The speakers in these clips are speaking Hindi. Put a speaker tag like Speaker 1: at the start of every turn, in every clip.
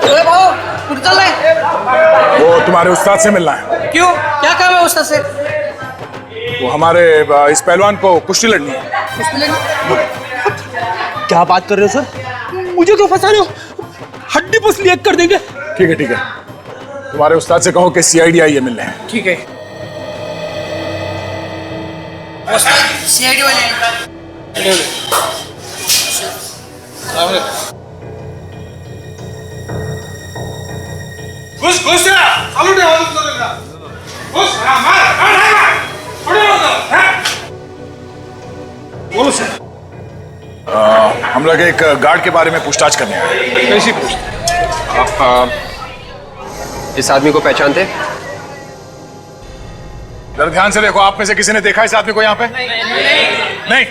Speaker 1: चल रहे?
Speaker 2: वो तुम्हारे उस्ताद से मिलना है।
Speaker 1: क्यों, क्या काम है उस्ताद से?
Speaker 2: वो हमारे इस पहलवान को कुश्ती लड़नी है।
Speaker 3: क्या बात कर रहे हो सर? मुझे क्यों फंसा रहे हो? हड्डी पसली एक कर देंगे।
Speaker 2: ठीक है ठीक है, तुम्हारे उस्ताद से कहो कि सीआईडी आई है मिलने।
Speaker 1: ठीक है। सीआईडी वाले
Speaker 2: बोलो सर। हम लोग एक गार्ड के बारे में पूछताछ करने आए।
Speaker 4: कैसी पूछताछ? आप इस आदमी को पहचानते?
Speaker 2: जरा ध्यान से देखो, आप में से किसी ने देखा इस आदमी को यहाँ पे? नहीं।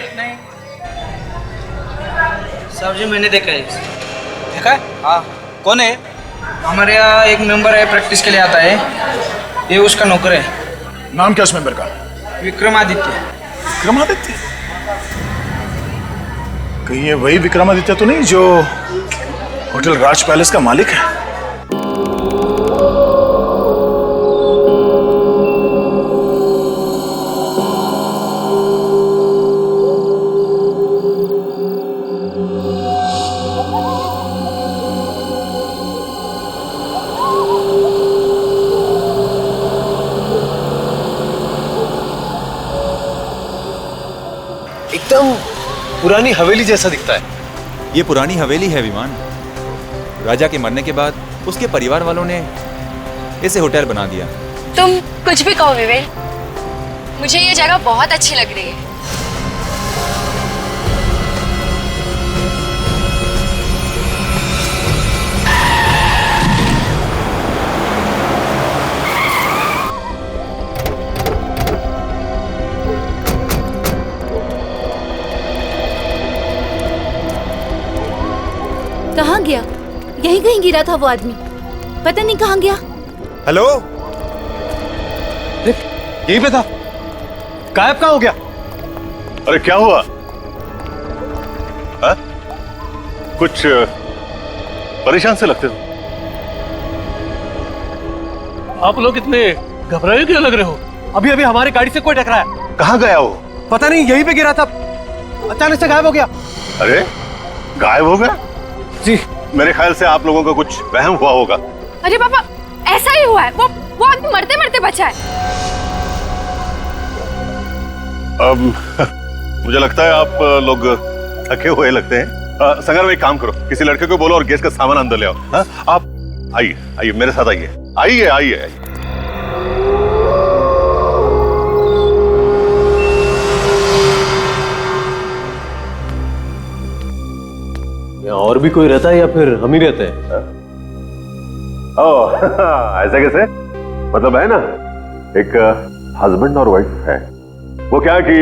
Speaker 1: साहब जी मैंने देखा है।
Speaker 3: देखा है? हाँ। कौन है?
Speaker 1: हमारे यहाँ एक मेंबर है, प्रैक्टिस के लिए आता है, ये उसका नौकर है।
Speaker 2: नाम क्या उस मेंबर का?
Speaker 1: विक्रमादित्य।
Speaker 2: विक्रमादित्य? कहीं ये वही विक्रमादित्य तो नहीं जो होटल राज पैलेस का मालिक है?
Speaker 5: एकदम पुरानी हवेली जैसा दिखता है।
Speaker 6: ये पुरानी हवेली है विमान। राजा के मरने के बाद उसके परिवार वालों ने इसे होटल बना दिया।
Speaker 7: तुम कुछ भी कहो विवेक, मुझे ये जगह बहुत अच्छी लग रही है।
Speaker 8: कहाँ गया? यहीं कहीं गिरा था वो आदमी, पता नहीं कहाँ गया।
Speaker 5: हेलो, यहीं पे था, गायब कहाँ हो गया?
Speaker 9: अरे क्या हुआ? हा? कुछ परेशान से लगते हो।
Speaker 3: आप लोग इतने घबराए क्यों लग रहे हो?
Speaker 5: अभी अभी हमारी गाड़ी से कोई टकराया।
Speaker 9: कहाँ गया वो?
Speaker 5: पता नहीं, यहीं पे गिरा था, अचानक से गायब हो गया।
Speaker 9: अरे गायब हो गया?
Speaker 5: जी,
Speaker 9: मेरे ख्याल से आप लोगों का कुछ वहम हुआ होगा।
Speaker 7: अरे पापा, ऐसा ही हुआ है। वो आदमी मरते मरते बचा है।
Speaker 9: मुझे लगता है आप लोग थके हुए लगते हैं। संगर में एक काम करो, किसी लड़के को बोलो और गैस का सामान अंदर ले आओ। हाँ? आप आइए आइए, मेरे साथ आइए आइए आइए आइए।
Speaker 5: और भी कोई रहता है या फिर हम ही रहते हैं?
Speaker 9: ओह ऐसा कैसे? मतलब है ना, एक हस्बैंड और वाइफ है। वो क्या कि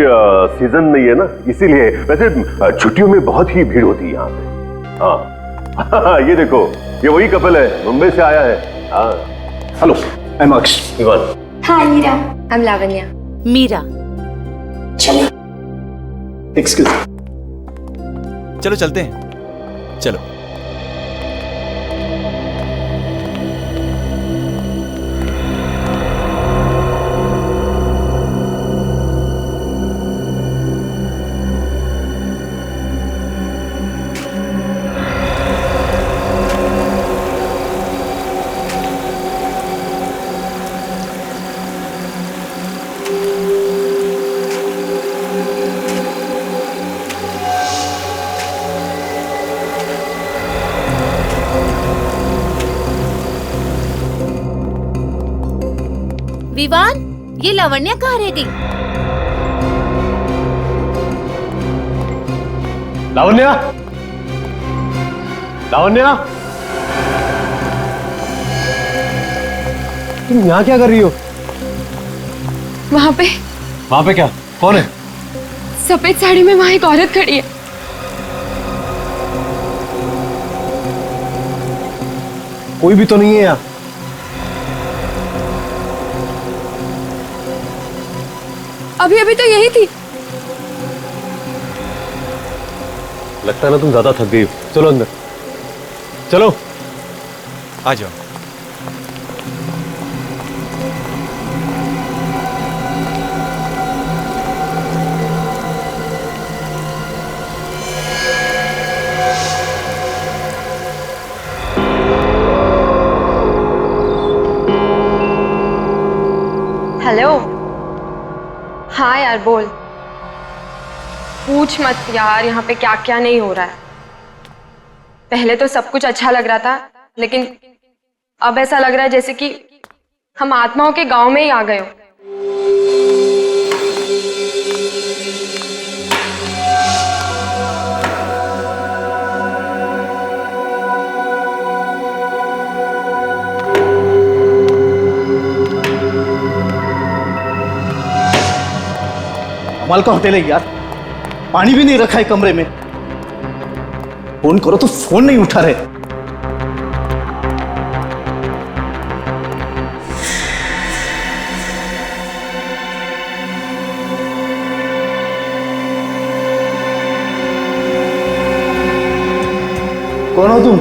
Speaker 9: सीजन नहीं है ना, इसीलिए। वैसे छुट्टियों में बहुत ही भीड़ होती है यहाँ पे। हाँ ये देखो, ये वही कपल है, मुंबई से आया है। हाँ हेलो, आई एम अक्ष।
Speaker 7: हाय मीरा, आई एम लावण्या।
Speaker 8: मीरा।
Speaker 7: चलो।
Speaker 5: एक्सक्यूज।
Speaker 6: चलो चलते हैं, चलो।
Speaker 8: विवान, ये लावण्या कहाँ रह गई?
Speaker 5: लावण्या, लावण्या, तुम यहाँ क्या कर रही हो?
Speaker 7: वहाँ पे।
Speaker 5: वहाँ पे क्या? कौन है?
Speaker 7: सफेद साड़ी में वहाँ एक औरत खड़ी है।
Speaker 5: कोई भी तो नहीं है यहाँ।
Speaker 7: अभी अभी तो यही थी।
Speaker 5: लगता है ना तुम ज्यादा थक गई हो। चलो अंदर, चलो।
Speaker 6: आ जाओ।
Speaker 7: हेलो। हाँ यार बोल। पूछ मत यार, यहाँ पे क्या क्या नहीं हो रहा है। पहले तो सब कुछ अच्छा लग रहा था, लेकिन अब ऐसा लग रहा है जैसे कि हम आत्माओं के गांव में ही आ गए हो।
Speaker 3: कमाल का होटल है यार, पानी भी नहीं रखा है कमरे में। फोन करो तो फोन नहीं उठा रहे। कौन हो तुम?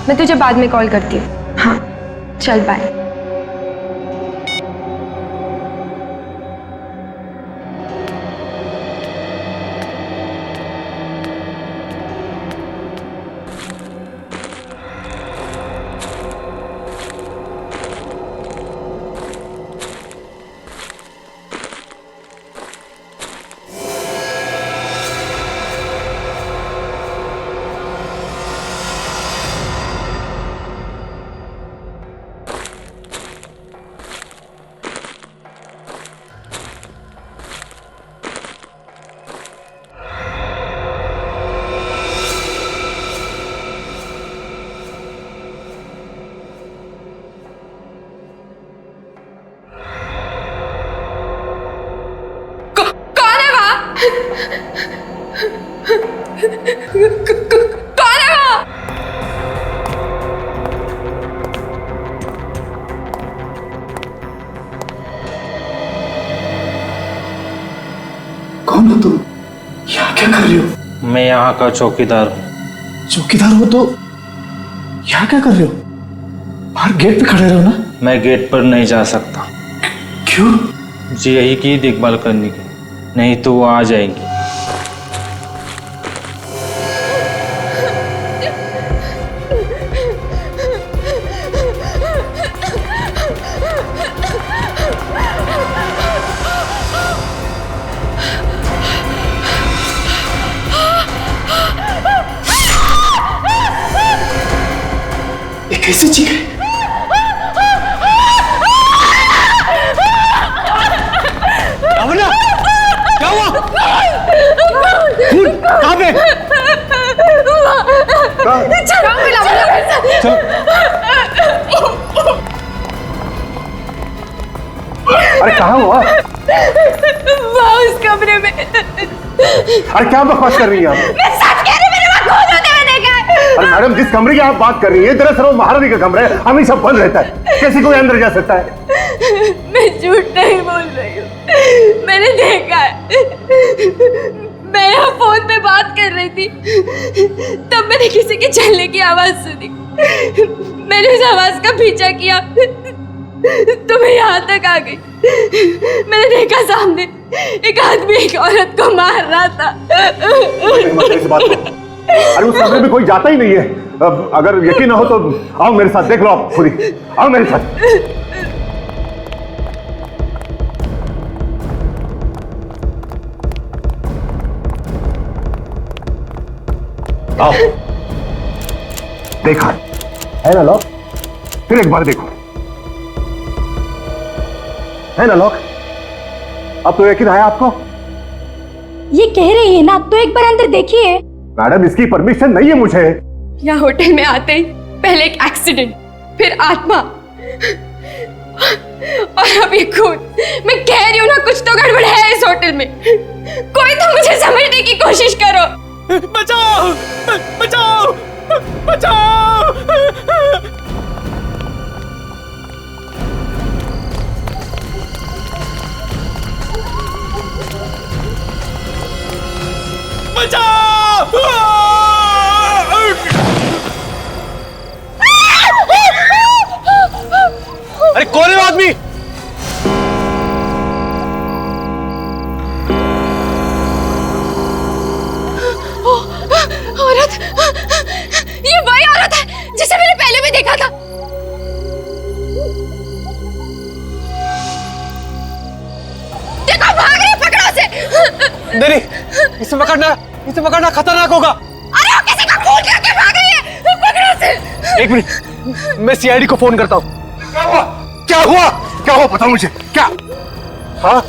Speaker 7: मैं तुझे बाद में कॉल करती हूँ। हाँ चल बाय। कौन है वो?
Speaker 3: कौन हो तुम? यहाँ क्या कर रही हो?
Speaker 10: मैं यहाँ का चौकीदार हूँ।
Speaker 3: चौकीदार हो तो यहाँ क्या कर रहे हो? बाहर गेट पे खड़े रहो ना।
Speaker 10: मैं गेट पर नहीं जा सकता।
Speaker 3: क्यों?
Speaker 10: जी यही की देखभाल करने की, नहीं तो वो आ जाएंगी।
Speaker 3: ये कैसे चीखे? अवना, क्या हुआ? खून कहाँ पे? चलो।
Speaker 9: अरे कहाँ हुआ?
Speaker 7: वहाँ उस कमरे में।
Speaker 9: अरे क्या बकवास कर रही हैं आप?
Speaker 7: मैं सच कह रही हूँ, मैंने वहाँ खून होते हुए देखा है।
Speaker 9: अरे मैडम, जिस कमरे की आप बात कर रही हैं दरअसल वो महारानी का कमरा है, हमेशा बंद रहता है, कैसे कोई अंदर जा सकता है?
Speaker 7: मैं झूठ नहीं बोल रही हूँ, मैंने देखा है। मैं यहाँ फोन पे बात कर रही थी, तब मैंने किसी के चलने की आवाज सुनी। मैंने उस आवाज का पीछा किया तो मैं यहाँ तक आ गई। मैंने देखा सामने एक आदमी एक औरत को मार रहा था।
Speaker 9: इस बात को। अरे उस कमरे में कोई जाता ही नहीं है। अब अगर यकीन ना हो तो आओ मेरे साथ, देख लो आप खुद ही, आओ मेरे साथ। आओ। देखा है ना लॉक? फिर एक बार देखो, है ना लॉक? अब तो यकीन आया आपको?
Speaker 8: ये कह रही है ना, तो एक बार अंदर देखिए।
Speaker 9: मैडम इसकी परमिशन नहीं है मुझे।
Speaker 7: यहाँ होटल में आते ही पहले एक एक्सीडेंट, फिर आत्मा और अब ये खून। मैं कह रही हूँ ना, कुछ तो गड़बड़ है इस होटल में। कोई तो मुझे समझने की कोशिश करो।
Speaker 3: बचाओ! बचाओ! बचाओ!
Speaker 5: अरे कौन है वो आदमी?
Speaker 7: औरत, ये वही औरत है जिसे मैंने पहले भी देखा था। देखो भाग रही है, पकड़ो उसे।
Speaker 5: नहीं, इसे पकड़ना खतरनाक होगा।
Speaker 7: अरे वो किसी का खून करके भाग रही है, पकड़ो उसे।
Speaker 5: एक मिनट, मैं सीआईडी को फोन करता हूँ।
Speaker 2: क्या हुआ बताओ मुझे क्या?
Speaker 5: हाँ,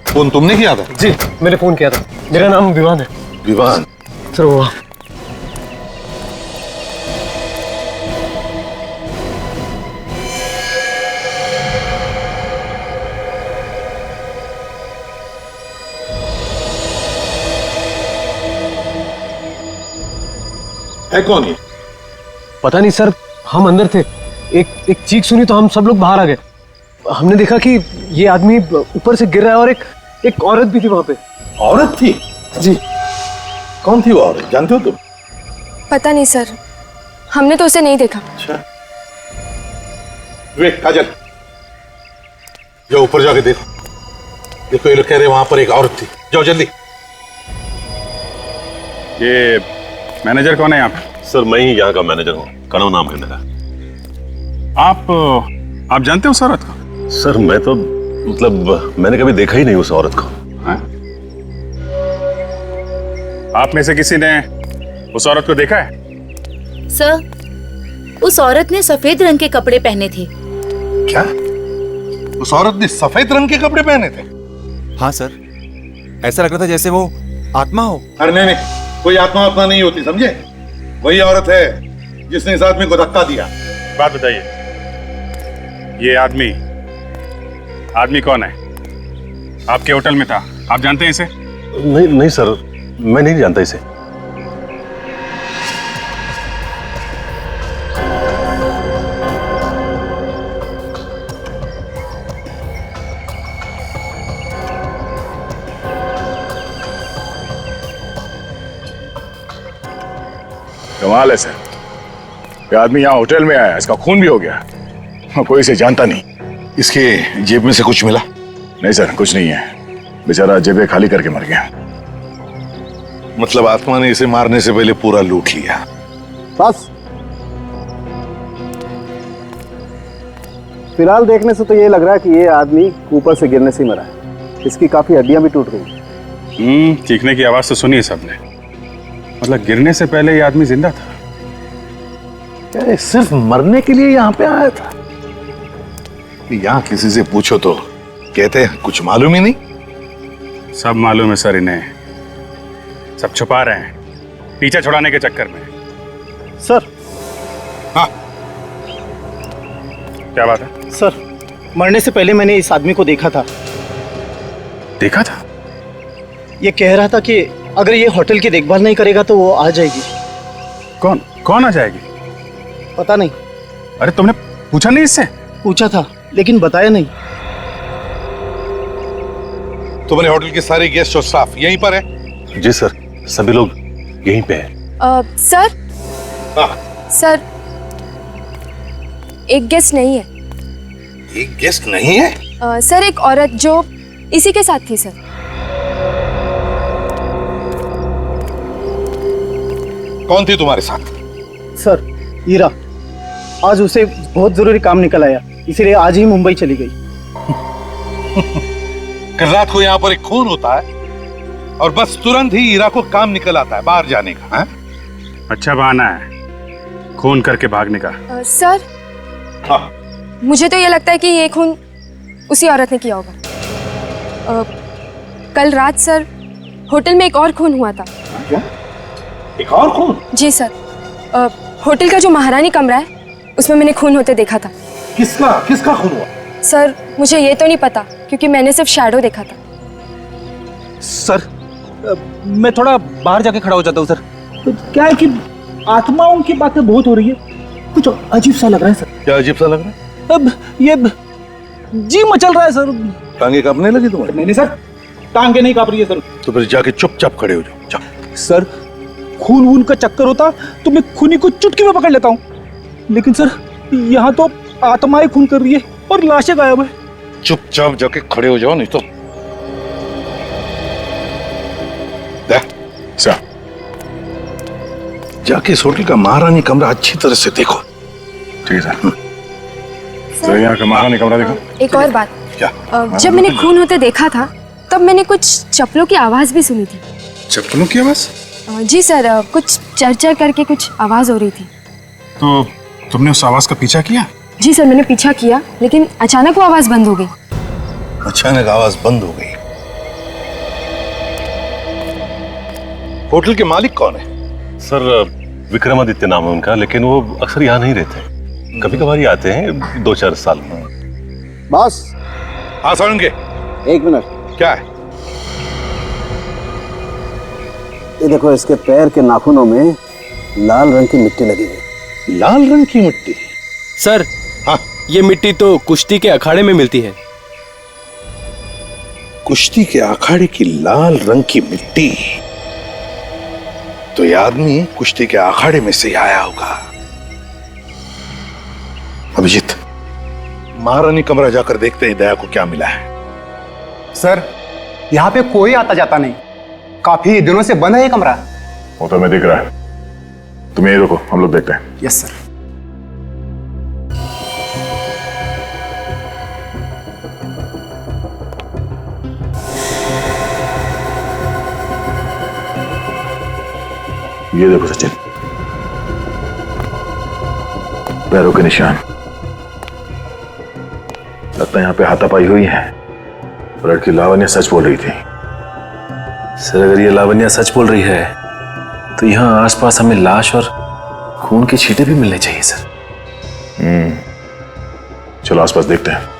Speaker 2: फोन तुमने किया था?
Speaker 5: जी मैंने फोन किया था। मेरा नाम विवान है।
Speaker 2: विवान?
Speaker 5: सर वो
Speaker 2: है कौन ये?
Speaker 5: पता नहीं सर, हम अंदर थे, एक चीख सुनी तो हम सब लोग बाहर आ गए। हमने देखा कि ये आदमी ऊपर से गिर रहा है और एक औरत भी थी वहां पे।
Speaker 2: औरत थी?
Speaker 5: जी।
Speaker 2: कौन थी वो औरत, जानते हो तुम?
Speaker 7: पता नहीं सर, हमने तो उसे नहीं देखा।
Speaker 2: अच्छा, वे काजल, जाओ ऊपर जाके देखो ये लोग कह रहे वहां पर एक औरत थी। जाओ जल्दी।
Speaker 11: ये मैनेजर कौन है यहाँ पे?
Speaker 9: सर मैं ही यहाँ का मैनेजर हूँ, कनव नाम है मेरा।
Speaker 11: आप जानते हो उस औरत को?
Speaker 9: सर मैं तो मतलब मैंने कभी देखा ही नहीं उस औरत को।
Speaker 11: हाँ? आप में से किसी ने उस औरत को देखा है?
Speaker 8: सर, उस औरत ने सफेद रंग के कपड़े पहने थे।
Speaker 2: क्या? उस औरत ने सफेद रंग के कपड़े पहने थे?
Speaker 6: हाँ सर, ऐसा लग रहा था जैसे वो आत्मा हो।
Speaker 2: अरे नहीं, कोई आत्मा नहीं होती, समझे? वही औरत है जिसने इस आदमी को धक्का दिया।
Speaker 11: बात बताइए, ये आदमी कौन है? आपके होटल में था, आप जानते हैं इसे?
Speaker 9: नहीं सर, मैं नहीं जानता इसे।
Speaker 11: कमाल है सर, ये आदमी यहाँ होटल में आया, इसका खून भी हो गया, कोई इसे जानता नहीं।
Speaker 2: इसके जेब में से कुछ मिला?
Speaker 11: नहीं सर, कुछ नहीं है, बेचारा जेबें खाली करके मर गया।
Speaker 2: मतलब आत्मा ने इसे मारने से पहले पूरा लूट लिया।
Speaker 3: बस फिलहाल देखने से तो ये लग रहा है कि ये आदमी ऊपर से गिरने से ही मरा है। इसकी काफी हड्डियां भी टूट गई।
Speaker 11: चीखने की आवाज तो सुनी है सबने, मतलब गिरने से पहले ये आदमी जिंदा था।
Speaker 2: क्या सिर्फ मरने के लिए यहाँ पे आया था? यहाँ किसी से पूछो तो कहते हैं कुछ मालूम ही नहीं।
Speaker 11: सब मालूम है सर इन्हें, सब छुपा रहे हैं पीछे छुड़ाने के चक्कर में।
Speaker 3: सर।
Speaker 2: हाँ,
Speaker 11: क्या बात है?
Speaker 3: सर, मरने से पहले मैंने इस आदमी को देखा था।
Speaker 11: देखा था?
Speaker 3: ये कह रहा था कि अगर ये होटल की देखभाल नहीं करेगा तो वो आ जाएगी।
Speaker 11: कौन आ जाएगी?
Speaker 3: पता नहीं।
Speaker 11: अरे तुमने पूछा नहीं इससे?
Speaker 3: पूछा था लेकिन बताया नहीं।
Speaker 2: तुम्हारे होटल के सारे गेस्ट और स्टाफ यहीं पर है?
Speaker 9: जी सर, सभी लोग यहीं पे हैं।
Speaker 7: सर।
Speaker 2: हाँ।
Speaker 7: सर, एक गेस्ट नहीं है।
Speaker 2: एक गेस्ट नहीं है?
Speaker 7: सर, एक औरत जो इसी के साथ थी सर।
Speaker 2: कौन थी तुम्हारे साथ?
Speaker 3: सर, ईरा। आज उसे बहुत जरूरी काम निकल आया, इसलिए आज ही मुंबई चली गई।
Speaker 2: कल रात को यहाँ पर एक खून होता है और बस तुरंत ही ईरा को काम निकल आता है बाहर जाने का। है?
Speaker 11: अच्छा बहाना है खून करके भागने का।
Speaker 7: सर।
Speaker 2: हाँ।
Speaker 7: मुझे तो ये लगता है कि ये खून उसी औरत ने किया होगा। कल रात सर होटल में एक और खून हुआ था।
Speaker 2: क्या? एक और खून?
Speaker 7: जी सर, होटल का जो महारानी कमरा है उसमें मैंने खून होते देखा था।
Speaker 2: किसका खून हुआ?
Speaker 7: सर, मुझे ये तो नहीं पता क्योंकि मैंने सिर्फ शैडो देखा था।
Speaker 3: सर,
Speaker 10: मैं थोड़ा बाहर जाके खड़ा हो जाता हूँ सर। तो क्या है कि आत्माओं की बातें बहुत हो रही है, कुछ अजीब सा लग रहा है सर।
Speaker 2: क्या अजीब सा लग रहा है?
Speaker 10: अब ये जी मचल रहा है सर।
Speaker 2: टांगे कांपने लगी तुम्हारी?
Speaker 10: नहीं सर, टांगे नहीं कांप रही है सर।
Speaker 2: तो फिर जाके चुपचाप खड़े हो जाओ, जाओ।
Speaker 10: सर खून वून का चक्कर होता तो मैं खूनी को चुटकी में पकड़ लेता हूँ, लेकिन सर यहाँ तो आत्माएं खून कर रही है और लाशें गायब है।
Speaker 2: चुपचाप जाके खड़े हो जाओ, नहीं तो
Speaker 11: सर
Speaker 2: जाके इस होटल का महारानी कमरा अच्छी तरह से देखो।
Speaker 11: ठीक है सर। सर यहाँ का महारानी कमरा देखो।
Speaker 7: एक और बात,
Speaker 2: क्या?
Speaker 7: जब मैंने खून होते देखा था तब मैंने कुछ चप्पलों की आवाज भी सुनी थी।
Speaker 11: चप्पलों की आवाज?
Speaker 7: जी सर, कुछ चरचर करके कुछ आवाज हो रही थी।
Speaker 11: तो तुमने उस आवाज का पीछा किया?
Speaker 7: जी सर, मैंने पीछा किया, लेकिन अचानक वो आवाज बंद हो गई।
Speaker 2: अचानक आवाज बंद हो गई। होटल के मालिक कौन है?
Speaker 12: सर विक्रमादित्य नाम है उनका, लेकिन वो अक्सर यहाँ नहीं रहते, कभी कभार ही आते हैं 2-4 साल में।
Speaker 3: बॉस।
Speaker 2: हाँ सारंगे,
Speaker 3: एक मिनट।
Speaker 2: क्या है?
Speaker 3: ये देखो, इसके पैर के नाखूनों में लाल रंग की मिट्टी लगी है।
Speaker 2: लाल रंग की मिट्टी?
Speaker 4: सर
Speaker 2: हाँ,
Speaker 4: ये मिट्टी तो कुश्ती के अखाड़े में मिलती है।
Speaker 2: कुश्ती के अखाड़े की लाल रंग की मिट्टी? तो ये आदमी कुश्ती के अखाड़े में से आया होगा। अभिजीत, महारानी कमरा जाकर देखते हैं दया को क्या मिला है।
Speaker 3: सर, यहाँ पे कोई आता जाता नहीं, काफी दिनों से बंद है ये कमरा।
Speaker 11: वो तो हमें दिख रहा है, तुम यही रुको, हम लोग देखते हैं।
Speaker 3: Yes sir.
Speaker 11: ये देखो सचिन, पैरों के निशान। लगता है यहाँ पे हाथापाई हुई है। लड़की लावण्या सच बोल रही थी।
Speaker 13: सर अगर ये लावण्या सच बोल रही है तो यहाँ आसपास हमें लाश और खून के छींटे भी मिलने चाहिए सर।
Speaker 11: चलो आसपास देखते हैं।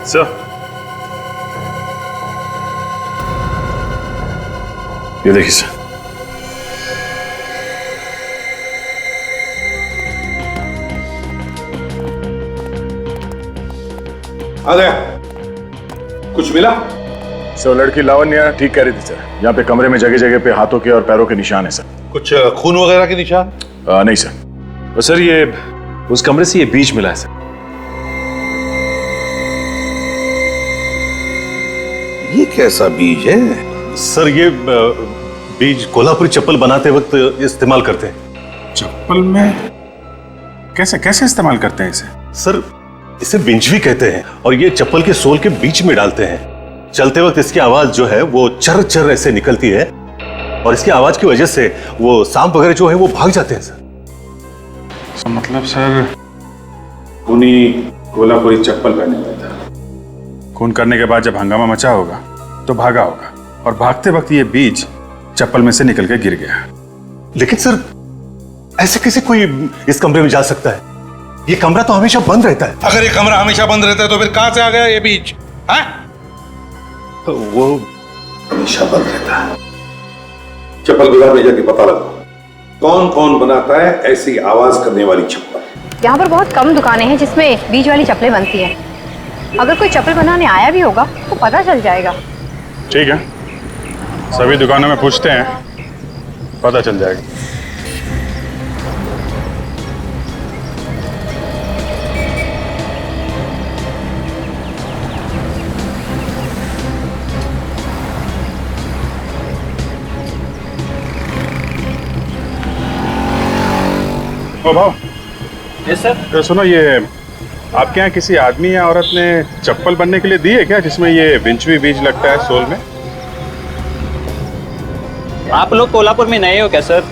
Speaker 11: सर, ये देखिए सर।
Speaker 2: आ गया, कुछ मिला?
Speaker 11: सर लड़की लावण्या ठीक कह रही थी सर, यहाँ पे कमरे में जगह जगह पे हाथों के और पैरों के निशान है सर।
Speaker 2: कुछ खून वगैरह के निशान?
Speaker 11: नहीं सर।
Speaker 13: और सर ये उस कमरे से ये बीज मिला है सर।
Speaker 2: ये कैसा बीज है?
Speaker 12: सर ये बीज कोल्हापुरी चप्पल बनाते वक्त इस्तेमाल करते हैं।
Speaker 11: चप्पल में? कैसे कैसे इस्तेमाल करते हैं इसे?
Speaker 12: सर इसे बिंजवी कहते हैं और ये चप्पल के सोल के बीच में डालते हैं। चलते वक्त इसकी आवाज जो है वो चर चर ऐसे निकलती है और इसकी आवाज की वजह से वो सांप वगैरह जो है वो भाग जाते हैं सर।
Speaker 11: मतलब सर खूनी कोल्हापुरी चप्पल पहने हुआ था। खून करने के बाद जब हंगामा मचा होगा तो भागा होगा और भागते वक्त ये बीज चप्पल में से निकल के गिर गया।
Speaker 12: लेकिन सर ऐसे कैसे कोई इस कमरे में जा सकता है? ये कमरा तो हमेशा बंद रहता है।
Speaker 2: अगर ये कमरा हमेशा बंद रहता है तो फिर कहां से आ गया ये बीज? हाँ?
Speaker 12: वो
Speaker 2: हमेशा बंद रहता है। चप्पल बाजार में जाके पता लगाओ कौन कौन बनाता है ऐसी आवाज करने वाली चप्पल।
Speaker 8: यहाँ पर बहुत कम दुकानें हैं जिसमें बीज वाली चप्पलें बनती हैं। अगर कोई चप्पल बनाने आया भी होगा तो पता चल जाएगा।
Speaker 11: ठीक है, सभी दुकानों में पूछते हैं, पता चल जाएगा। ओ भाव।
Speaker 10: Yes sir.
Speaker 11: तो सुनो, ये आपके यहाँ किसी आदमी या औरत ने चप्पल बनने के लिए दी है क्या, जिसमें ये विंचवी बीज लगता है सोल में?
Speaker 14: आप लोग कोल्हापुर में नए हो क्या सर?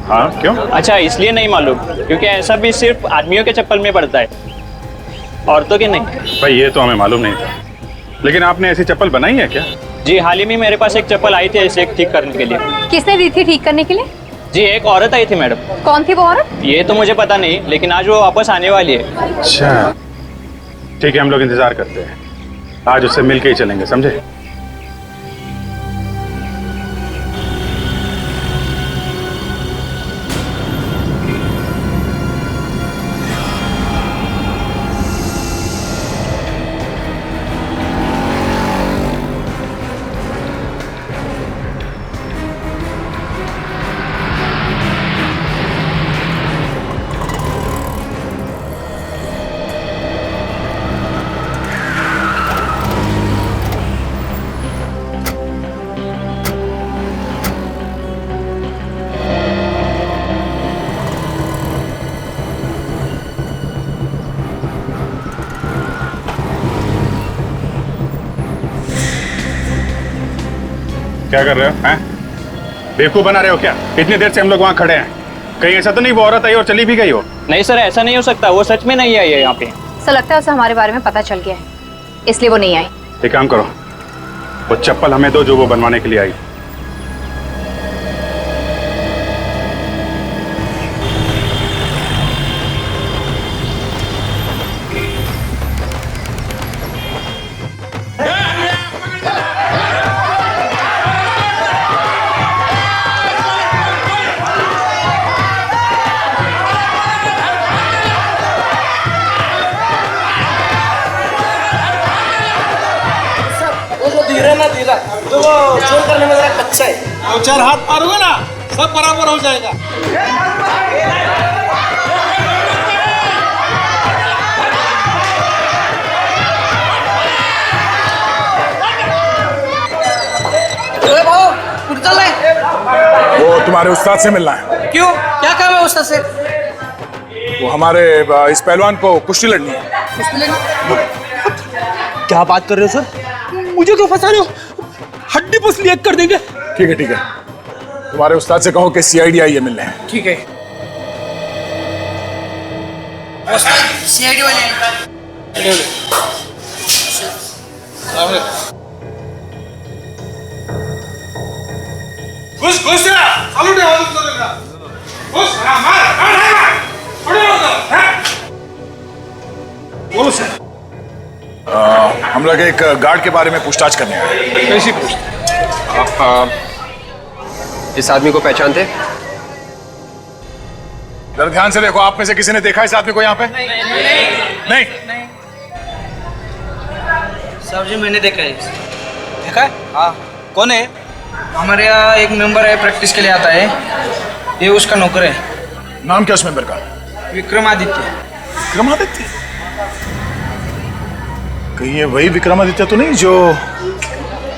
Speaker 11: हाँ, क्यों?
Speaker 14: अच्छा, इसलिए नहीं मालूम, क्योंकि ऐसा भी सिर्फ आदमियों के चप्पल में पड़ता है, औरतों के नहीं।
Speaker 11: भाई ये तो हमें मालूम नहीं था, लेकिन आपने ऐसी चप्पल बनाई है क्या?
Speaker 14: जी, हाल ही में मेरे पास एक चप्पल आई थी ऐसे ठीक करने के लिए।
Speaker 8: किसने दी थी ठीक करने के लिए?
Speaker 14: जी, एक औरत आई थी मैडम।
Speaker 8: कौन थी वो औरत?
Speaker 14: ये तो मुझे पता नहीं, लेकिन आज वो वापस आने वाली है।
Speaker 11: अच्छा, ठीक है, हम लोग इंतजार करते हैं, आज उससे मिलके ही चलेंगे, समझे? क्या कर रहे हो? हैं? बेवकूफ बना रहे हो क्या? इतनी देर से हम लोग वहाँ खड़े हैं, कहीं ऐसा तो नहीं वो औरत आई और चली भी गई हो?
Speaker 14: नहीं सर, ऐसा नहीं हो सकता, वो सच में नहीं आई है यहाँ पे।
Speaker 8: सर लगता है उसे हमारे बारे में पता चल गया है, इसलिए वो नहीं आई।
Speaker 11: एक काम करो, वो चप्पल हमें दो जो वो बनवाने के लिए आई।
Speaker 1: धीरा तो वो चोर करने में जरा कच्चा है।
Speaker 10: दो चार हाथ मारोगे ना, सब बराबर हो जाएगा।
Speaker 2: वो तुम्हारे उस्ताद से मिलना है।
Speaker 1: क्यों, क्या काम है उस्ताद से?
Speaker 2: वो हमारे इस पहलवान को कुश्ती लड़नी है।
Speaker 10: क्या बात कर रहे हो सर? मुझे क्यों फंसा रहे हो? हड्डी पसली एक कर देंगे।
Speaker 2: ठीक है ठीक है, तुम्हारे उस्ताद से कहो कि सीआईडी आई है मिलने।
Speaker 1: ठीक है, सीआईडी वाले
Speaker 10: घुस घुस चालू ठेवा घुस मार बोलो सर।
Speaker 2: हम लोग एक गार्ड के बारे में पूछताछ करने आए।
Speaker 4: कैसी पूछताछ? आप इस आदमी को पहचानते?
Speaker 2: जरा ध्यान से देखो, आप में से किसी ने देखा इस आदमी को यहाँ पे? नहीं।
Speaker 1: साहब जी मैंने देखा है। देखा है? हाँ। कौन है? हमारे यहाँ एक मेंबर है, प्रैक्टिस के लिए आता है, ये उसका नौकर है।
Speaker 2: नाम क्या उस मेंबर का?
Speaker 1: विक्रमादित्य।
Speaker 2: विक्रमादित्य? कहीं ये वही विक्रमादित्य तो नहीं जो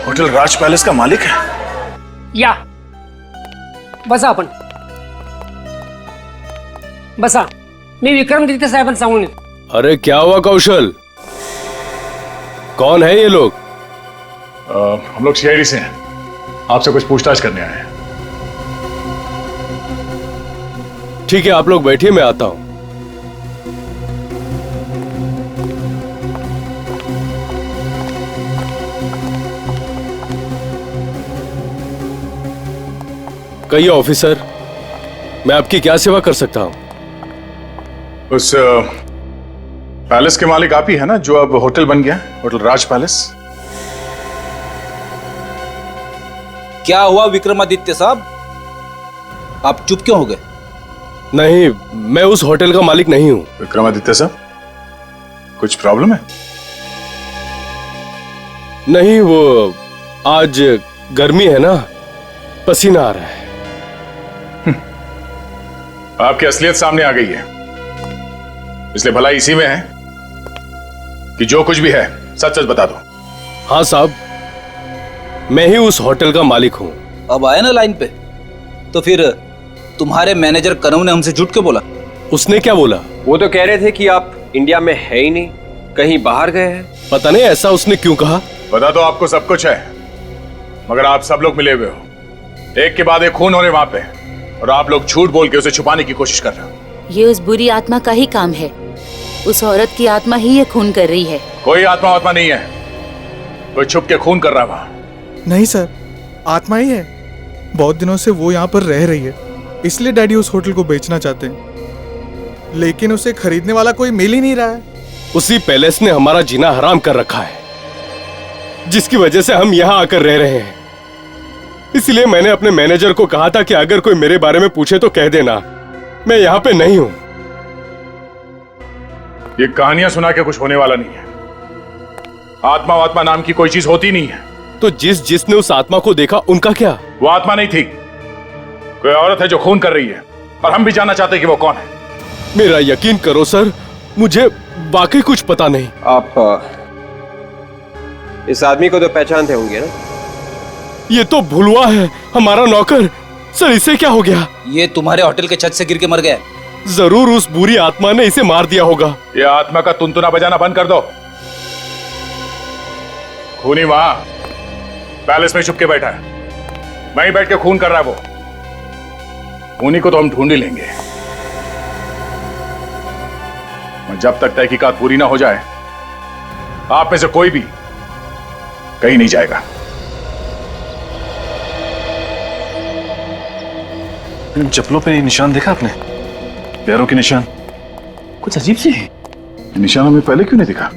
Speaker 2: होटल राज पैलेस का मालिक है?
Speaker 15: या बसा आपण बसा, मी विक्रमादित्य साहेबांना सांगून येतो।
Speaker 13: अरे क्या हुआ कौशल, कौन है ये लोग?
Speaker 2: हम लोग सीआईडी से हैं, आपसे कुछ पूछताछ करने आए हैं।
Speaker 13: ठीक है, आप लोग बैठिए, मैं आता हूं। कहिए ऑफिसर, मैं आपकी क्या सेवा कर सकता हूं?
Speaker 2: उस पैलेस के मालिक आप ही है ना, जो अब होटल बन गया, होटल राज पैलेस?
Speaker 16: क्या हुआ विक्रमादित्य साहब, आप चुप क्यों हो गए?
Speaker 13: नहीं, मैं उस होटल का मालिक नहीं हूं।
Speaker 2: विक्रमादित्य साहब, कुछ प्रॉब्लम है?
Speaker 13: नहीं, वो आज गर्मी है ना, पसीना आ रहा है।
Speaker 2: आपकी असलियत सामने आ गई है, इसलिए भलाई इसी में है कि जो कुछ भी है सच सच बता दो।
Speaker 13: हाँ साहब, मैं ही उस होटल का मालिक हूं।
Speaker 16: अब आए ना लाइन पे, तो फिर तुम्हारे मैनेजर कनव ने हमसे झूठ क्यों बोला?
Speaker 13: उसने क्या बोला?
Speaker 4: वो तो कह रहे थे कि आप इंडिया में है ही नहीं, कहीं बाहर गए हैं।
Speaker 13: पता नहीं ऐसा उसने क्यों कहा।
Speaker 11: पता तो आपको सब कुछ है, मगर आप सब लोग मिले हुए हो। एक के बाद एक खून हो रहे वहां पे, और आप लोग झूठ बोल के उसे छुपाने की कोशिश कर रहे हो।
Speaker 17: ये उस बुरी आत्मा का ही काम है। उस औरत की आत्मा ही ये खून कर रही है।
Speaker 11: कोई आत्मा नहीं है, कोई छुप के खून कर रहा है वहां।
Speaker 18: नहीं सर, आत्मा ही है। बहुत दिनों से वो यहाँ पर रह रही है, इसलिए डैडी उस होटल को बेचना चाहते हैं, लेकिन उसे खरीदने वाला कोई मिल ही नहीं रहा है।
Speaker 13: उसी पैलेस ने हमारा जीना हराम कर रखा है, जिसकी वजह से हम यहाँ आकर रह रहे हैं। इसलिए मैंने अपने मैनेजर को कहा था कि अगर कोई मेरे बारे में पूछे तो कह देना मैं यहाँ पे नहीं हूं।
Speaker 11: ये कहानियां सुना के कुछ होने वाला नहीं है। आत्मा नाम की कोई चीज होती नहीं है।
Speaker 13: तो जिसने उस आत्मा को देखा उनका क्या?
Speaker 11: वो आत्मा नहीं थी, कोई औरत है जो खून कर रही है, और हम भी जानना चाहते हैं कि वो कौन है।
Speaker 13: मेरा यकीन करो सर, मुझे वाकई कुछ पता नहीं।
Speaker 4: आप इस आदमी को तो पहचानते होंगे ना?
Speaker 13: ये तो भुलवा है, हमारा नौकर। सर इसे क्या हो गया?
Speaker 16: ये तुम्हारे होटल के छत से गिर के मर गया।
Speaker 13: जरूर उस बुरी आत्मा ने इसे मार दिया होगा।
Speaker 11: ये आत्मा का तुनतुना बजाना बंद कर दो। खूनी वहां पैलेस में छुप के बैठा है, वहीं बैठ के खून कर रहा है वो। खूनी को तो हम ढूंढ ही लेंगे, जब तक तहकीकात पूरी ना हो जाए आप में से कोई भी कहीं नहीं जाएगा।
Speaker 13: इन चप्पलों पे निशान देखा आपने? पैरों के निशान
Speaker 16: कुछ अजीब से है।
Speaker 11: निशान हमें पहले क्यों नहीं दिखा?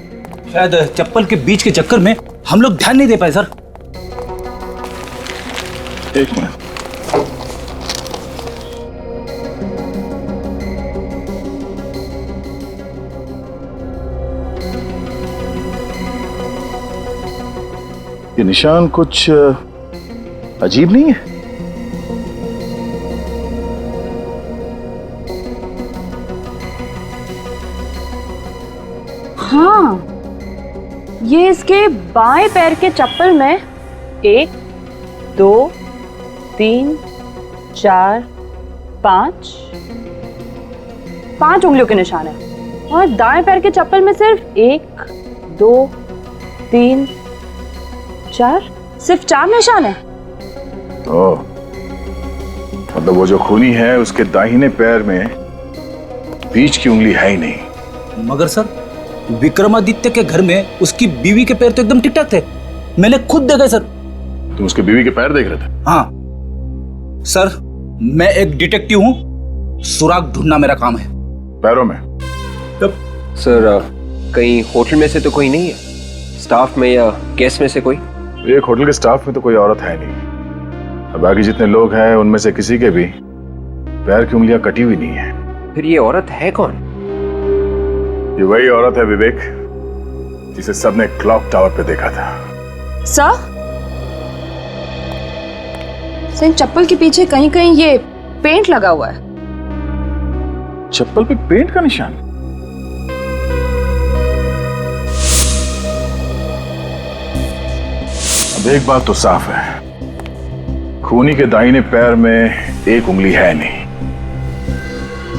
Speaker 16: शायद चप्पल के बीच के चक्कर में हम लोग ध्यान नहीं दे पाए सर।
Speaker 11: एक मिनट, ये निशान कुछ अजीब नहीं है?
Speaker 19: हाँ, ये इसके बाएं पैर के चप्पल में 1, 2, 3, 4, 5 उंगलियों के निशान है, और दाएं पैर के चप्पल में सिर्फ 1, 2, 3, 4, सिर्फ 4 निशान है।
Speaker 11: तो मतलब वो जो खूनी है उसके दाहिने पैर में बीच की उंगली है ही नहीं।
Speaker 16: मगर सर विक्रमादित्य के घर में उसकी बीवी के पैर तो एकदम ठीक ठाक थे, मैंने खुद देखा सर।
Speaker 11: तुम उसके बीवी के पैर देख रहे थे?
Speaker 16: हाँ सर, मैं एक डिटेक्टिव हूँ, सुराग ढूंढना मेरा काम है।
Speaker 11: पैरों में?
Speaker 4: सर कहीं होटल में से तो कोई नहीं है? स्टाफ में या गेस्ट में से कोई?
Speaker 11: एक होटल के स्टाफ में तो कोई औरत है नहीं, और बाकी जितने लोग हैं उनमें से किसी के भी पैर की उंगलियां कटी हुई नहीं है।
Speaker 4: फिर ये औरत है कौन?
Speaker 11: ये वही औरत है विवेक, जिसे सबने क्लॉक टावर पे देखा था।
Speaker 19: सर, इन चप्पल के पीछे कहीं कहीं ये पेंट लगा हुआ है।
Speaker 11: चप्पल पे पेंट का निशान? अब एक बात तो साफ है, खूनी के दाहिने पैर में एक उंगली है नहीं,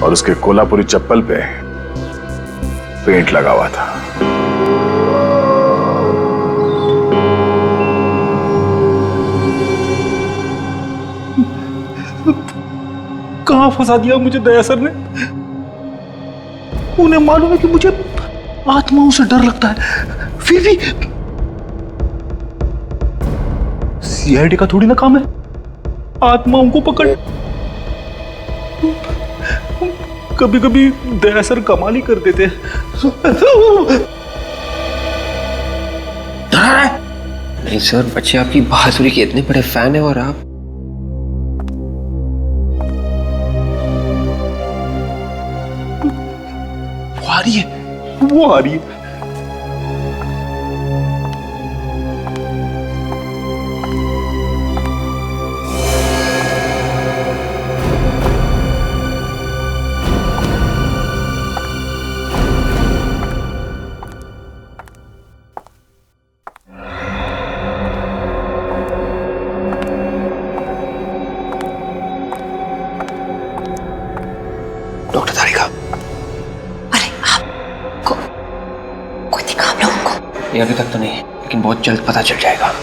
Speaker 11: और उसके कोल्हापुरी चप्पल पे पेंट लगा हुआ था।
Speaker 10: कहां फंसा दिया मुझे दया सर ने। उन्हें मालूम है कि मुझे आत्माओं से डर लगता है, फिर भी सीआईडी का थोड़ी ना काम है आत्माओं को पकड़। कभी कभी दया सर कमाल ही कर देते हैं।
Speaker 4: नहीं सर, बच्चे आपकी बहादुरी के इतने बड़े फैन है, और आप
Speaker 10: वो आ रही है, वो आ रही है।
Speaker 8: डॉक्टर तारिका, अरे आपको
Speaker 4: ये अभी तक तो नहीं, लेकिन बहुत जल्द पता चल जाएगा।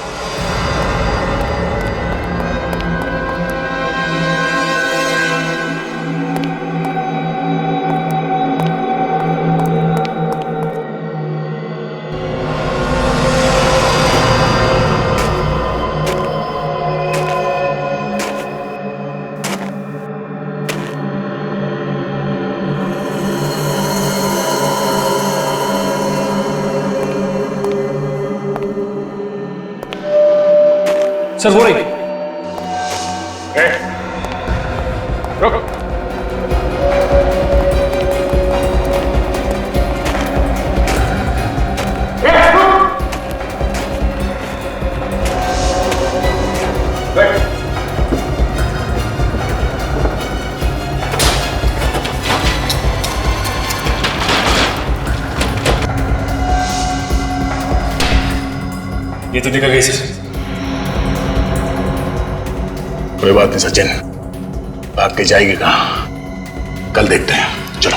Speaker 11: सर वो रही। रुक।
Speaker 2: ये तो निकल गई सर। कोई बात नहीं सचिन, भाग के जाएगी कहाँ, कल देखते हैं। चलो।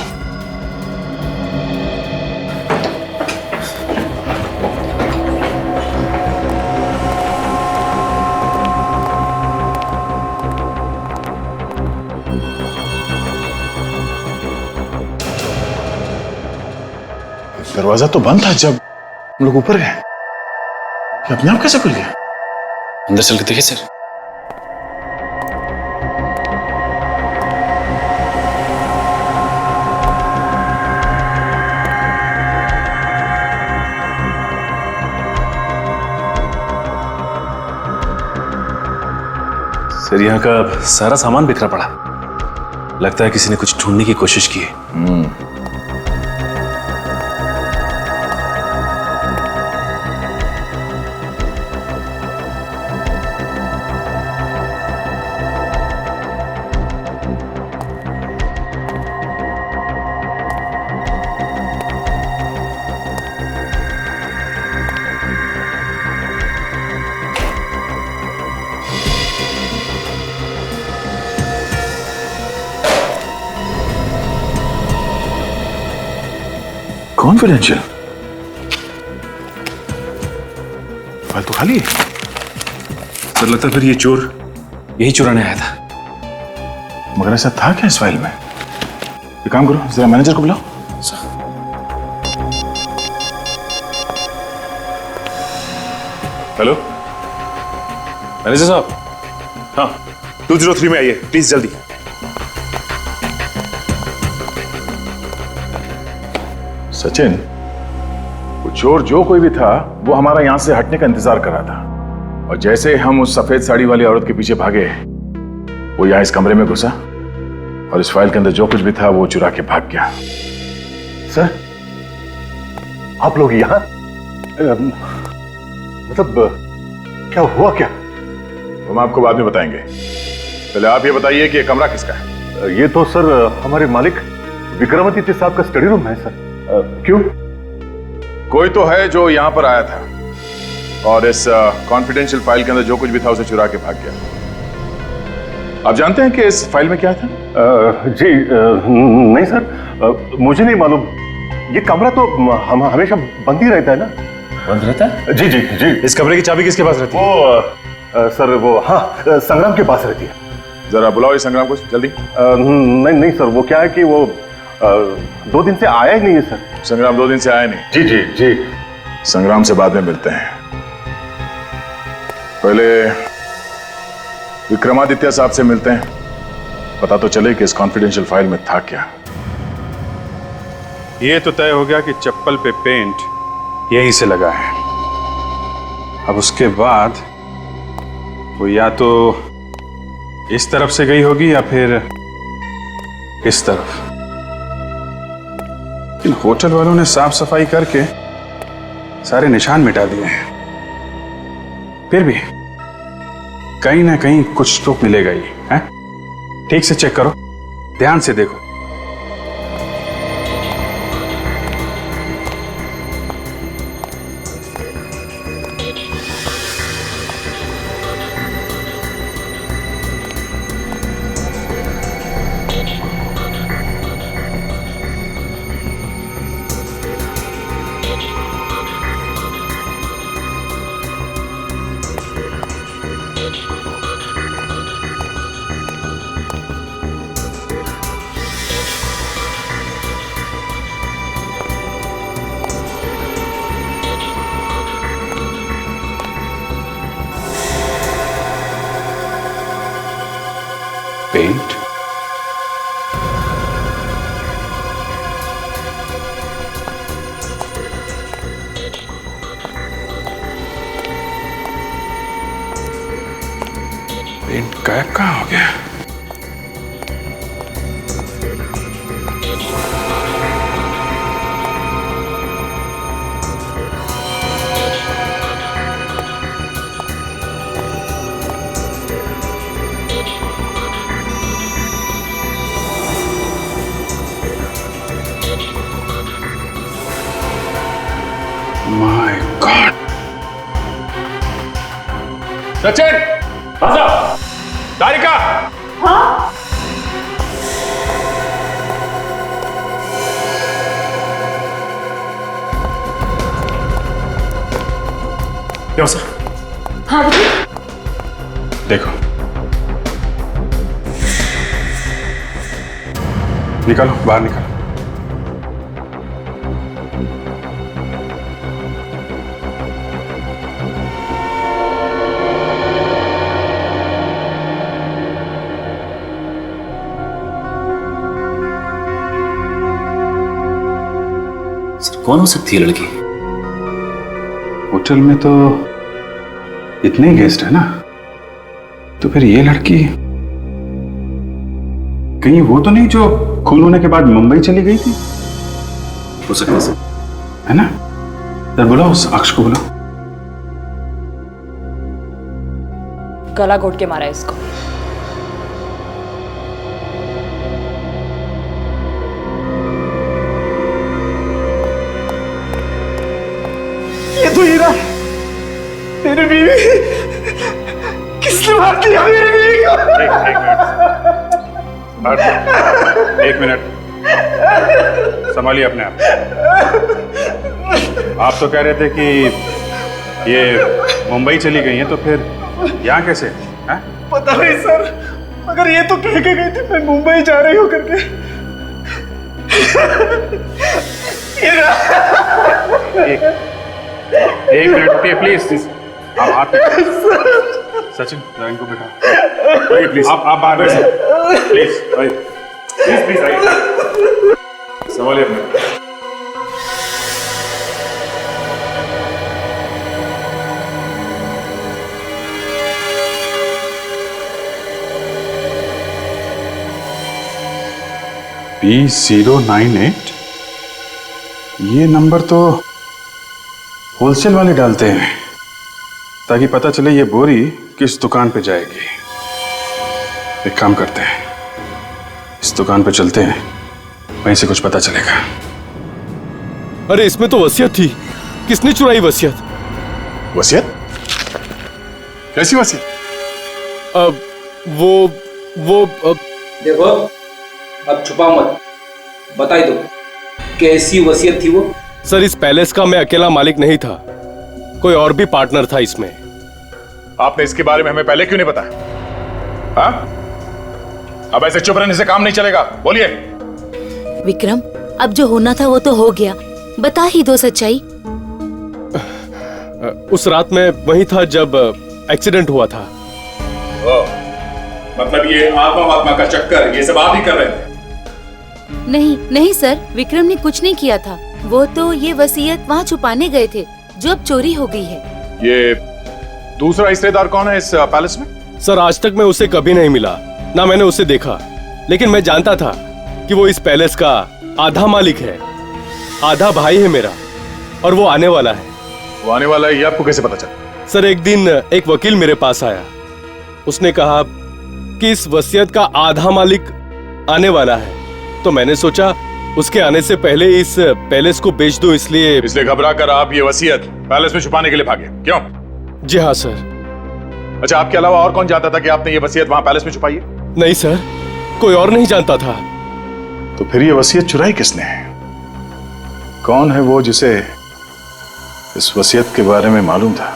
Speaker 2: दरवाजा तो बंद था जब हम लोग ऊपर गए, अपने आप कैसे खुल गया? अंदर चल के देखिए सर।
Speaker 11: सर यहाँ का सारा सामान बिखरा पड़ा, लगता है किसी ने कुछ ढूंढने की कोशिश की है।
Speaker 2: कॉन्फिडेंशियल फाइल तो खाली है।
Speaker 11: सर लगता है फिर ये चोर यही चुराने आया था।
Speaker 2: मगर ऐसा था क्या इस फाइल में? एक काम करो, जरा मैनेजर को बुलाओ।
Speaker 11: हेलो मैनेजर साहब। हाँ 203 में आइए प्लीज, जल्दी।
Speaker 2: सचिन, वो चोर जो कोई भी था वो हमारा यहां से हटने का इंतजार कर रहा था, और जैसे हम उस सफेद साड़ी वाली औरत के पीछे भागे, वो यहां इस कमरे में घुसा और इस फाइल के अंदर जो कुछ भी था वो चुरा के भाग गया।
Speaker 12: सर आप लोग यहां, मतलब क्या हुआ क्या?
Speaker 2: हम आपको बाद में बताएंगे, पहले आप ये बताइए कि ये कमरा किसका है?
Speaker 12: ये तो सर हमारे मालिक विक्रमादित्य साहब का स्टडी रूम है सर। क्यों?
Speaker 2: कोई तो है जो यहां पर आया था और इस कॉन्फिडेंशियल फाइल के अंदर जो कुछ भी था उसे चुरा के भाग गया। आप जानते हैं कि इस फाइल में क्या था?
Speaker 12: जी नहीं सर, मुझे नहीं मालूम। ये कमरा तो हम हमेशा बंद ही रहता है ना।
Speaker 11: बंद रहता है?
Speaker 12: जी जी जी।
Speaker 11: इस कमरे की चाबी किसके पास रहती है?
Speaker 12: वो सर वो, हाँ संग्राम के पास रहती है।
Speaker 2: जरा बुलाओ इस संग्राम को जल्दी।
Speaker 12: नहीं नहीं सर, वो क्या है कि वो 2 दिन से आया ही नहीं है सर।
Speaker 2: संग्राम 2 दिन से आया नहीं?
Speaker 12: जी जी जी।
Speaker 2: संग्राम से बाद में मिलते हैं, पहले विक्रमादित्य साहब से मिलते हैं, पता तो चले कि इस कॉन्फिडेंशियल फाइल में था क्या।
Speaker 11: ये तो तय हो गया कि चप्पल पे पेंट यहीं से लगा है। अब उसके बाद वो या तो इस तरफ से गई होगी या फिर इस तरफ। इन होटल वालों ने साफ सफाई करके सारे निशान मिटा दिए हैं, फिर भी कहीं ना कहीं कुछ तो मिलेगा ही है। ठीक से चेक करो, ध्यान से देखो। पेंट गायब कहाँ हो गया? My God! सचिन! तारिका!
Speaker 19: हाँ?
Speaker 11: क्या सर?
Speaker 19: हाँ बताइए।
Speaker 11: देखो, निकालो, बाहर निकालो।
Speaker 16: कौन हो सकती है लड़की?
Speaker 11: होटल में तो इतने गेस्ट है ना, तो फिर ये लड़की कहीं वो तो नहीं जो खून होने के बाद मुंबई चली गई थी?
Speaker 16: हो सकता है,
Speaker 11: है ना? सर बुलाओ उस अक्ष को, बुलाओ।
Speaker 19: गला घोट के मारा है इसको।
Speaker 10: ये तो हीरा, मेरी बीवी। किसने मार दिया मेरी बीवी को?
Speaker 11: एक मिनट, संभालिए अपने आप। आप तो कह रहे थे कि ये मुंबई चली गई हैं, तो फिर यहाँ कैसे हैं?
Speaker 10: पता नहीं सर, मगर ये तो कह के गई थी मैं मुंबई जा रही हूँ करके।
Speaker 11: एक मिनट रुकिए प्लीज। आप सचिन, इनको बैठा। आइए प्लीज, आप बाहर बैठिए प्लीज। आइए प्लीज आइए, संभालिए अपने। P098, ये नंबर तो होलसेल वाले डालते हैं ताकि पता चले ये बोरी किस दुकान पे जाएगी। एक काम करते हैं, इस दुकान पे चलते हैं, वहीं से कुछ पता चलेगा।
Speaker 13: अरे इसमें तो वसीयत थी, किसने चुराई वसीयत?
Speaker 11: वसीयत? कैसी वसीयत?
Speaker 16: देखो, अब छुपाओ मत, बताई दो कैसी वसीयत थी वो?
Speaker 13: सर, इस पैलेस का मैं अकेला मालिक नहीं था, कोई और भी पार्टनर था इसमें।
Speaker 2: आपने इसके बारे में हमें पहले क्यों नहीं बताया? हाँ? अब ऐसे चुप रहने से काम नहीं चलेगा, बोलिए।
Speaker 17: विक्रम, अब जो होना था वो तो हो गया, बता ही दो सच्चाई।
Speaker 13: उस रात में वही था जब एक्सीडेंट हुआ था।
Speaker 2: मतलब ये आत्मा का चक्कर ये सब आप ही कर रहे थे?
Speaker 17: नहीं नहीं सर, विक्रम ने कुछ नहीं किया था, वो तो ये वसीयत वहाँ छुपाने गए थे जो अब चोरी हो गई है।
Speaker 2: ये दूसरा हिस्सेदार कौन है इस पैलेस में?
Speaker 13: सर, आज तक मैं उसे कभी नहीं मिला, ना मैंने उसे देखा, लेकिन मैं जानता था कि वो इस पैलेस का आधा मालिक है, आधा भाई है मेरा, और वो आने वाला है।
Speaker 2: वो आने वाला है ये आपको कैसे पता चला?
Speaker 13: सर, एक दिन एक वकील मेरे पास आया, उसने कहा कि इस वसीयत का आधा मालिक आने वाला है, तो मैंने सोचा उसके आने से पहले इस पैलेस को बेच दो, इसलिए
Speaker 2: घबरा कर आप ये वसीयत पैलेस में छुपाने के लिए भागे, क्यों?
Speaker 13: जी हाँ सर।
Speaker 2: अच्छा, आपके अलावा और कौन जानता था कि आपने ये वसीयत वहां पैलेस में छुपाई है?
Speaker 13: नहीं सर, कोई और नहीं जानता था।
Speaker 2: तो फिर ये वसीयत चुराई किसने? कौन है वो जिसे इस वसीयत के बारे में मालूम था?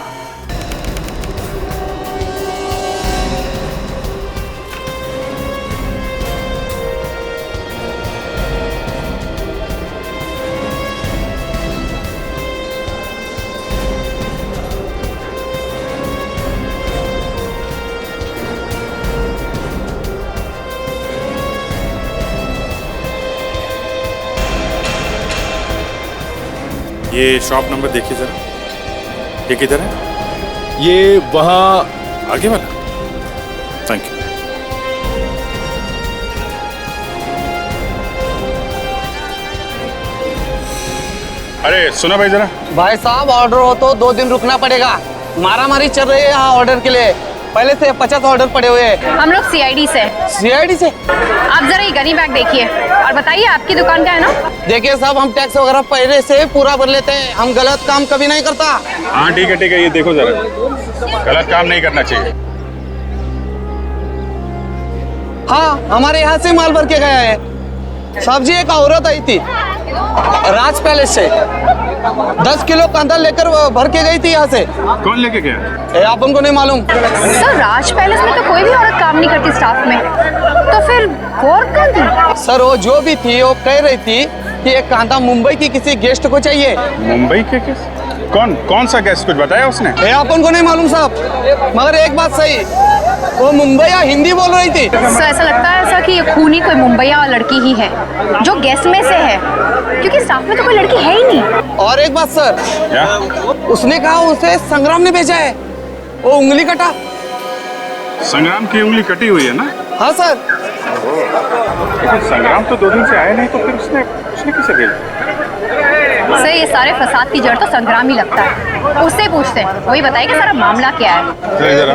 Speaker 11: ये शॉप नंबर देखिए जरा, ये किधर है?
Speaker 13: ये वहाँ
Speaker 11: आगे वाला? अरे सुनो भाई जरा।
Speaker 20: भाई साहब ऑर्डर हो तो 2 दिन रुकना पड़ेगा। मारामारी चल रही है यहाँ ऑर्डर के लिए। पहले से 50 ऑर्डर पड़े हुए हैं।
Speaker 8: हम लोग सीआईडी से।
Speaker 20: सीआईडी से?
Speaker 8: आप जरा ये गनी बैग देखिए और बताइए आपकी दुकान का है ना?
Speaker 20: देखिए साहब, हम टैक्स वगैरह पहले से पूरा भर लेते हैं। हम गलत काम कभी नहीं करता।
Speaker 11: हाँ ठीक है, ये देखो जरा, गलत काम नहीं करना चाहिए।
Speaker 20: हाँ, हमारे यहाँ से माल भर के गया है। साहब जी, एक औरत आई थी राज पैलेस से, 10 किलो कांदा लेकर भर के गई थी यहाँ से।
Speaker 11: कौन लेके गया?
Speaker 20: आप उनको नहीं मालूम?
Speaker 8: सर, राज पैलेस में तो कोई भी औरत काम नहीं करती स्टाफ में, तो फिर वो औरत कौन थी?
Speaker 20: सर, वो जो भी थी वो कह रही थी कि एक कांदा मुंबई की किसी गेस्ट को चाहिए।
Speaker 11: मुंबई के किस? कौन सा गेस्ट, कुछ बताया उसने?
Speaker 20: आप उनको नहीं मालूम साहब, मगर एक बात सही, वो मुंबई या हिंदी बोल रही थी।
Speaker 8: सर, ऐसा लगता है ऐसा कि ये खूनी कोई मुंबईया लड़की ही है जो गेस्ट में से है, क्योंकि स्टाफ में तो कोई लड़की है ही नहीं।
Speaker 20: और एक बात सर,
Speaker 11: क्या?
Speaker 20: उसने कहा उसे संग्राम ने भेजा है, वो उंगली कटा।
Speaker 11: संग्राम की उंगली कटी हुई है ना?
Speaker 20: हाँ सर।
Speaker 11: लेकिन संग्राम तो 2 दिन से आया नहीं, तो फिर उसने किसे भेजा?
Speaker 8: सर, ये सारे फसाद की जड़ तो संग्राम ही लगता है। उससे पूछते हैं, वही बताइए कि सारा मामला क्या है।
Speaker 11: जरा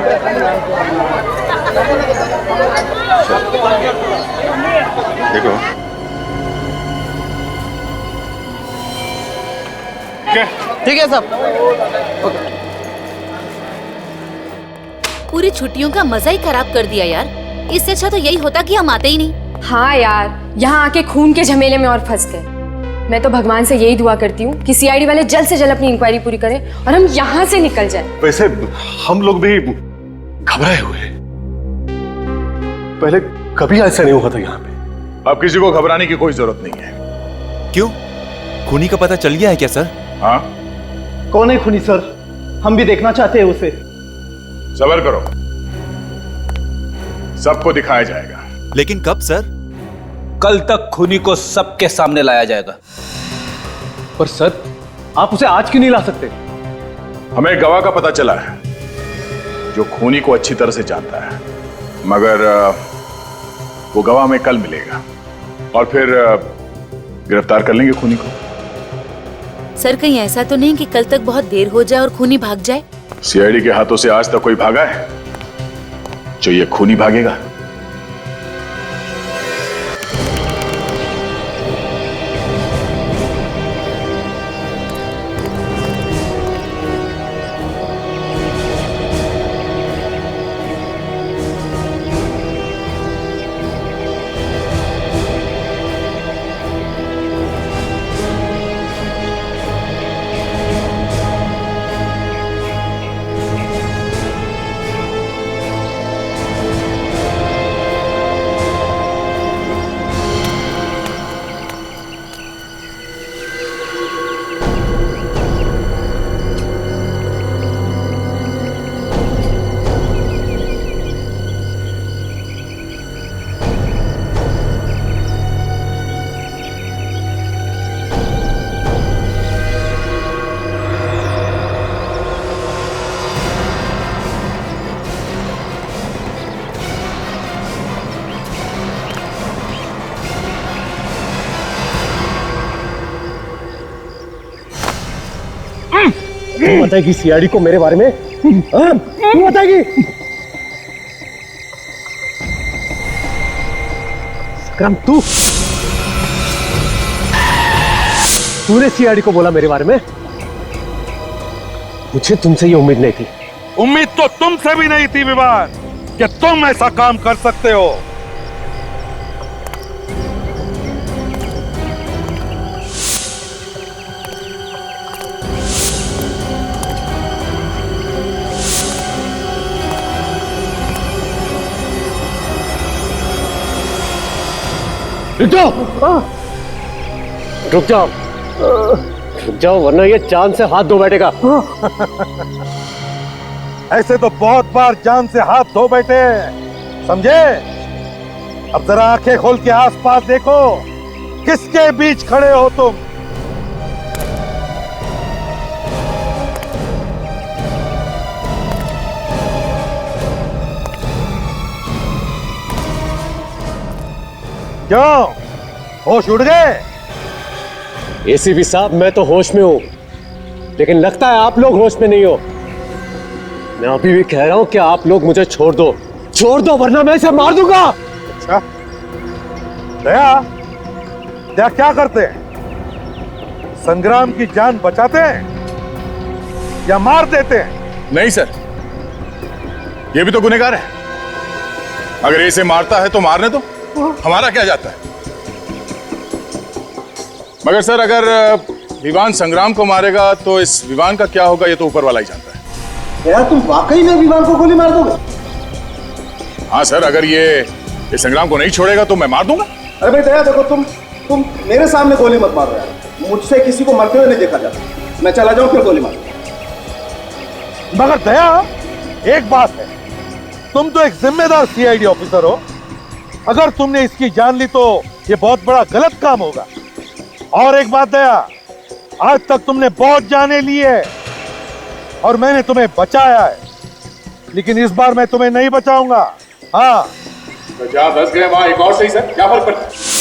Speaker 11: देखो क्या?
Speaker 20: ठीक है सब।
Speaker 17: पूरी छुट्टियों का मजा ही खराब कर दिया यार। इससे अच्छा तो यही होता कि हम आते ही नहीं।
Speaker 19: हाँ यार, यहाँ आके खून के झमेले में और फंस गए। मैं तो भगवान से यही दुआ करती हूँ कि सीआईडी वाले जल्द से जल्द अपनी इंक्वायरी पूरी करें और हम यहाँ से निकल जाएं।
Speaker 12: वैसे हम लोग भी घबराए हुए हैं। पहले कभी ऐसा नहीं हुआ था यहाँ पे।
Speaker 2: अब किसी को घबराने की कोई जरूरत नहीं है।
Speaker 6: क्यों? खूनी का पता चल गया है क्या सर?
Speaker 2: हाँ।
Speaker 10: कौन है खूनी सर? हम भी देखना चाहते हैं उसे।
Speaker 2: सब्र करो, सबको दिखाया जाएगा।
Speaker 6: लेकिन कब सर?
Speaker 16: कल तक खूनी को सबके सामने लाया जाएगा।
Speaker 5: पर सर, आप उसे आज क्यों नहीं ला सकते?
Speaker 2: हमें एक गवाह का पता चला है जो खूनी को अच्छी तरह से जानता है, मगर वो गवाह हमें कल मिलेगा और फिर गिरफ्तार कर लेंगे खूनी को।
Speaker 17: सर, कहीं ऐसा तो नहीं कि कल तक बहुत देर हो जाए और खूनी भाग जाए?
Speaker 2: सीआईडी के हाथों से आज तक कोई भागा है जो ये खूनी भागेगा?
Speaker 5: तू बताएगी सीआईडी को मेरे बारे में? तू बताएगी? संग्राम, तूने सीआईडी को बोला मेरे बारे में? मुझे तुमसे ये उम्मीद नहीं थी।
Speaker 21: उम्मीद तो तुमसे भी नहीं थी विवान कि तुम ऐसा काम कर सकते हो।
Speaker 5: रुक जाओ, रुक जाओ, रुक जाओ, वरना ये जान से हाथ धो बैठेगा।
Speaker 21: ऐसे तो बहुत बार जान से हाथ धो बैठे, समझे? अब जरा आंखें खोल के आसपास देखो, किसके बीच खड़े हो तुम? क्यों, होश उड़ गए?
Speaker 5: एसीपी साहब, मैं तो होश में हूं, लेकिन लगता है आप लोग होश में नहीं हो। मैं अभी भी कह रहा हूं कि आप लोग मुझे छोड़ दो, वरना मैं इसे मार दूंगा।
Speaker 21: अच्छा, दया क्या करते हैं? संग्राम की जान बचाते हैं या मार देते हैं?
Speaker 2: नहीं सर, ये भी तो गुनहगार है। अगर इसे मारता है तो मारने दो, हमारा क्या जाता है। मगर सर, अगर विवान संग्राम को मारेगा तो इस विवान का क्या होगा, ये तो ऊपर वाला ही जानता है।
Speaker 3: यार तुम वाकई में विवान को गोली मार दोगे?
Speaker 2: हाँ सर, अगर ये संग्राम को नहीं छोड़ेगा तो मैं मार दूंगा।
Speaker 3: अरे भाई दया, देखो तुम मेरे सामने गोली मत मार रहे हो। मुझसे किसी को मरते हुए नहीं देखा जाता। मैं चला जाऊं फिर गोली मार।
Speaker 21: मगर दया, एक बात है, तुम तो एक जिम्मेदार सीआईडी ऑफिसर हो। अगर तुमने इसकी जान ली तो ये बहुत बड़ा गलत काम होगा। और एक बात दया, आज तक तुमने बहुत जाने ली है और मैंने तुम्हें बचाया है, लेकिन इस बार मैं तुम्हें नहीं बचाऊंगा। हाँ,
Speaker 2: तो जहां 10 गए वहां एक और सही सर, क्या फर्क पड़ता है?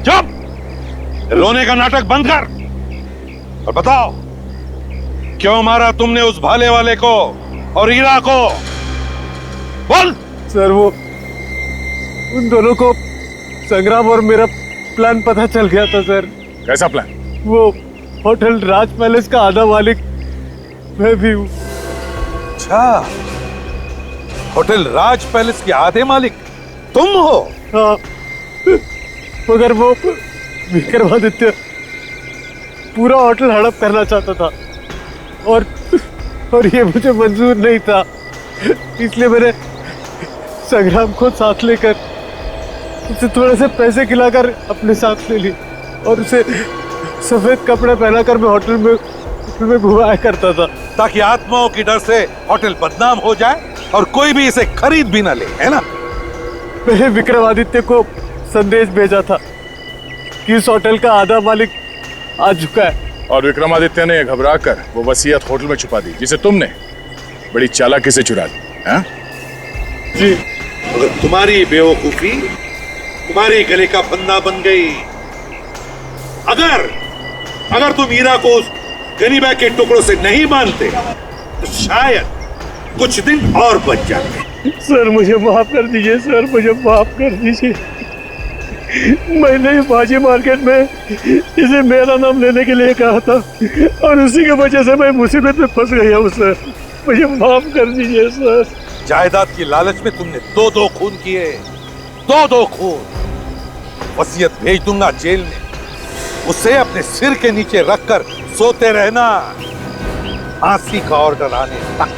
Speaker 21: चुप! रोने का नाटक बंद कर और बताओ, क्यों मारा तुमने उस भाले वाले को और हीरा को? बोल।
Speaker 5: सर, वो उन दोनों को संग्राम और मेरा प्लान पता चल गया था सर।
Speaker 2: कैसा प्लान?
Speaker 5: वो होटल राज पैलेस का आधा मालिक मैं भी हूँ।
Speaker 21: अच्छा, होटल राज पैलेस के आधे मालिक तुम हो?
Speaker 5: हाँ, मगर वो विक्रमादित्य पूरा होटल हड़प करना चाहता था और ये मुझे मंजूर नहीं था। इसलिए मैंने संग्राम को साथ लेकर उसे थोड़े से पैसे खिलाकर अपने साथ ले ली और उसे सफेद कपड़े पहनाकर मैं होटल में घुमाया करता था,
Speaker 21: ताकि आत्माओं की डर से होटल बदनाम हो जाए और कोई भी इसे खरीद भी ना ले, है ना?
Speaker 5: मैंने विक्रमादित्य को संदेश भेजा था कि इस होटल का आधा मालिक आ चुका है,
Speaker 2: और विक्रमादित्य ने घबराकर वो वसीयत होटल में छुपा दी, जिसे तुमने बड़ी चालाकी से चुरा ली। हाँ?
Speaker 21: जी। अगर तुम्हारी बेवकूफी तुम्हारी गले का फंदा बन गई, अगर तुम हीरा को उस गरीबा के टुकड़ों से नहीं मानते तो शायद कुछ दिन और बच जाते।
Speaker 5: सर मुझे माफ कर दीजिए, सर मुझे माफ कर दीजिए। मैंने बाजी मार्केट में इसे मेरा नाम लेने के लिए कहा था और उसी की वजह से मैं मुसीबत में फंस गया हूँ सर, मुझे माफ कर दीजिए सर।
Speaker 21: जायदाद की लालच में तुमने दो खून किए, दो खून। वसीयत भेज दूंगा जेल में, उसे अपने सिर के नीचे रखकर सोते रहना, फांसी का ऑर्डर आने तक।